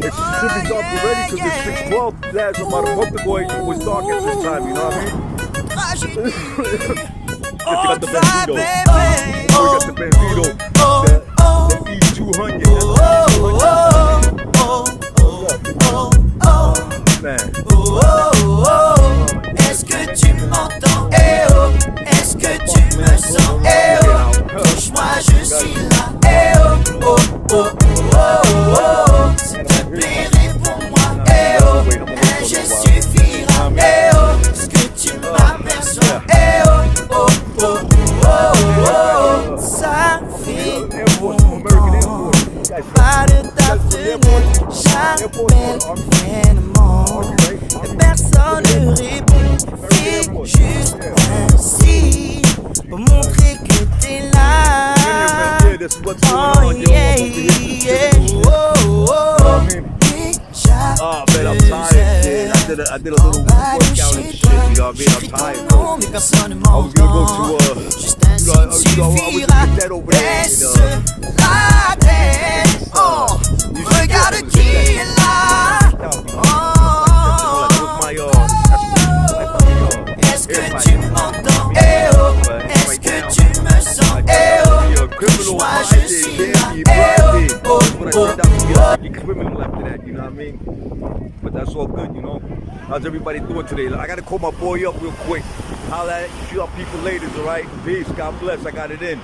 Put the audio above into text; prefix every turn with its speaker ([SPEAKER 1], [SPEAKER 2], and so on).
[SPEAKER 1] It should be dark already because it's 6:12. That's about a month ago it was dark at this time, you know what I mean? You got the Bandito. We got the Bandito. The E200. Man.
[SPEAKER 2] Est-ce que tu m'entends? Eh oh, est-ce que tu me sens? Eh oh, touche-moi, je suis là. Eh oh, oh, oh, oh, oh, oh. S'il te plaît, réponds-moi. Eh oh, un geste suffira. Eh oh, est-ce que tu m'aperçois? Eh oh, oh, oh, oh, oh, oh. Ça fait longtemps. Pas de ta fenêtre, j'appelle pleinement. Et personne ne répond. Fais juste un signe pour montrer que t'es là. Oh yeah, yeah. Oh, oh,
[SPEAKER 1] oh man, I'm tired. Yeah, I did a little workout and shit. You know what I mean? I'm tired. Bro. I was gonna go to I was gonna get that over there.
[SPEAKER 2] La tête, oh, regarde qui est là. Est-ce que tu m'entends? Eh oh, est-ce que tu me sens? Eh oh, touche-moi, je suis là. Eh oh, oh, oh, oh.
[SPEAKER 1] Criminal after that, you know what I mean? But that's all good, you know. How's everybody doing today? I gotta call my boy up real quick. Holla at you people later, alright? Peace, God bless, I got it in.